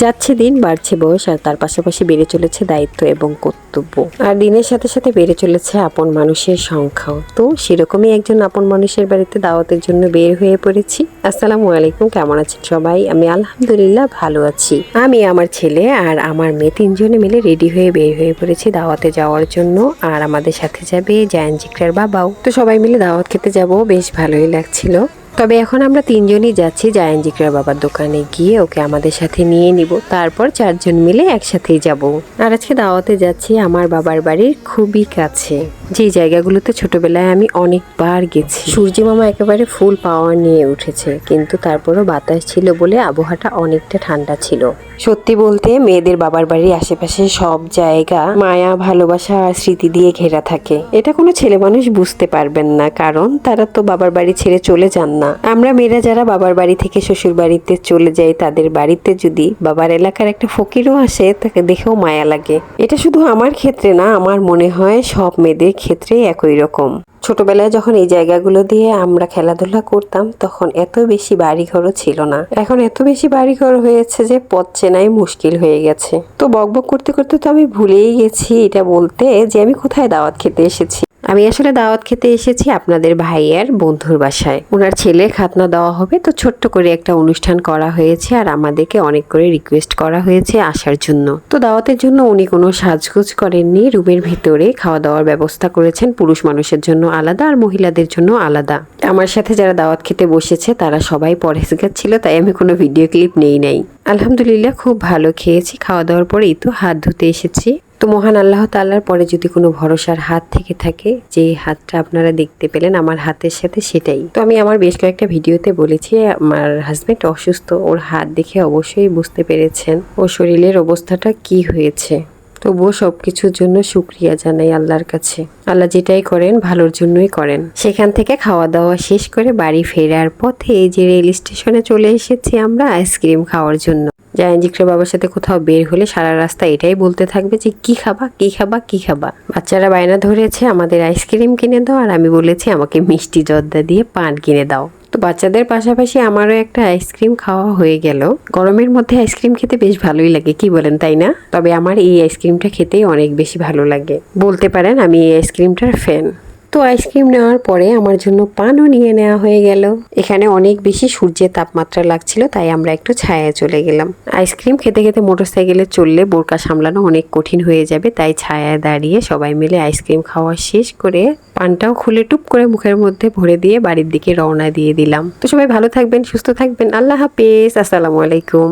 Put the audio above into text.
যাচ্ছে দিন, বাড়ছে বয়স, আর তার পাশাপাশি বেড়ে চলেছে দায়িত্ব এবং কর্তব্য। আর দিনের সাথে সাথে বেড়ে চলেছে আপন মানুষের সংখ্যাও। তো সেরকমই একজন আপন মানুষের বাড়িতে দাওয়াতের জন্য বের হয়ে পড়েছি। আসসালামু আলাইকুম, কেমন আছেন সবাই? আমি আলহামদুলিল্লাহ ভালো আছি। আমি, আমার ছেলে আর আমার মেয়ে তিনজনে মিলে রেডি হয়ে বের হয়ে পড়েছি দাওয়াতে যাওয়ার জন্য। আর আমাদের সাথে যাবে জায়ান জিকরার বাবাও। তো সবাই মিলে দাওয়াত খেতে যাব, বেশ ভালোই লাগছিল। তবে এখন আমরা তিনজনই যাচ্ছি জায়ান জিকরার বাবার দোকানে গিয়ে ওকে আমাদের সাথে নিয়ে নিব, তারপর চারজন মিলে একসাথেই যাব। আর আজকে দাওয়াতে যাচ্ছি আমার বাবার বাড়ির খুবই কাছে, যে জায়গাগুলোতে ছোটবেলায় আমি অনেকবার গেছি। সূর্য মামা একেবারে ফুল পাওয়ার নিয়ে উঠেছে, কিন্তু তারপরও বাতাস ছিল বলে আবহাওয়াটা অনেকটা ঠান্ডা ছিল। সত্যি বলতে মেয়েদের বাবার বাড়ির আশেপাশে সব জায়গা মায়া, ভালোবাসা আর স্মৃতি দিয়ে ঘেরা থাকে। এটা কোনো ছেলে মানুষ বুঝতে পারবেন না, কারণ তারা তো বাবার বাড়ি ছেড়ে চলে যান না। আমরা মেয়েরা যারা বাবার বাড়ি থেকে শ্বশুর বাড়িতে চলে যাই, তাদের বাড়িতে যদি বাবার এলাকার একটা ফকিরও আসে, তাকে দেখেও মায়া লাগে। এটা শুধু আমার ক্ষেত্রে না, আমার মনে হয় সব মেয়েদের ক্ষেত্রে একই রকম। ছোটবেলায় যখন এই জায়গাগুলো দিয়ে আমরা খেলাধুলা করতাম, তখন এত বেশি বাড়িঘরও ছিল না। এখন এত বেশি বাড়িঘর হয়েছে যে পথ চেনাই মুশকিল হয়ে গেছে। তো বকবক করতে করতে তো আমি ভুলেই গেছি এটা বলতে যে আমি কোথায় দাওয়াত খেতে এসেছি। আমি আসলে দাওয়াত খেতে এসেছি আপনাদের ভাইয়ার বন্ধুর বাসায়। ওনার ছেলের খাতনা দেওয়া হবে, তো ছোট্ট করে একটা অনুষ্ঠান করা হয়েছে আর আমাদেরকে অনেক করে রিকোয়েস্ট করা হয়েছে আসার জন্য। তো দাওয়াতের জন্য উনি কোনো সাজগোজ করেননি, রুমের ভিতরে খাওয়া দাওয়ার ব্যবস্থা করেছেন, পুরুষ মানুষের জন্য আলাদা আর মহিলাদের জন্য আলাদা। আমার সাথে যারা দাওয়াত খেতে বসেছে তারা সবাই পরহেজগার ছিল, তাই আমি কোনো ভিডিও ক্লিপ নেই নাই। আলহামদুলিল্লাহ খুব ভালো খেয়েছি। খাওয়া দাওয়ার পরেই তো হাত ধুতে এসেছি। তো মহান আল্লাহ তাআলার পরে যদি কোনো ভরসার হাত থেকে থাকে, যে হাতটা আপনারা দেখতে পেলেন আমার হাতের সাথে, সেটাই। তো আমি আমার বেশ কয়েকটা ভিডিওতে বলেছি আমার হাজবেন্ড অসুস্থ, ওর হাত দেখে অবশ্যই বুঝতে পেরেছেন ওর শরীরের অবস্থাটা কি হয়েছে। তবুও সবকিছুর জন্য শুকরিয়া জানাই আল্লাহর কাছে। আল্লাহ যেটাই করেন ভালোর জন্যই করেন। সেখান থেকে খাওয়া দাওয়া শেষ করে বাড়ি ফেরার পথে এই যে রেল স্টেশনে চলে এসেছি আমরা আইসক্রিম খাওয়ার জন্য। জায়ান জিকরার বাবার সাথে কোথাও বের হলে সারা রাস্তা এটাই বলতে থাকবে যে কি খাবা, কি খাবা, কি খাবা। বাচ্চারা বায়না ধরেছে আমাদের আইসক্রিম কিনে দাও, আর আমি বলেছি আমাকে মিষ্টি জর্দা দিয়ে পান কিনে দাও। তো বাচ্চাদের পাশাপাশি আমারও একটা আইসক্রিম খাওয়া হয়ে গেল। গরমের মধ্যে আইসক্রিম খেতে বেশ ভালোই লাগে, কি বলেন তাই না? তবে আমার এই আইসক্রিমটা খেতেই অনেক বেশি ভালো লাগে, বলতে পারেন আমি এই আইসক্রিমটার ফ্যান। তো আইসক্রিম নেওয়ার পরে আমার জন্য পানও নিয়ে নেওয়া হয়ে গেল। এখানে অনেক বেশি সূর্যের তাপমাত্রা লাগছিল, তাই আমরা একটু ছায়ায় চলে গেলাম। আইসক্রিম খেতে খেতে মোটরসাইকেলে চললে বোরকা সামলানো অনেক কঠিন হয়ে যাবে, তাই ছায়ায় দাঁড়িয়ে সবাই মিলে আইসক্রিম খাওয়া শেষ করে পানটাও খুলে টুপ করে মুখের মধ্যে ভরে দিয়ে বাড়ির দিকে রওনা দিয়ে দিলাম। তো সবাই ভালো থাকবেন, সুস্থ থাকবেন। আল্লাহ হাফেজ, আসসালামু আলাইকুম।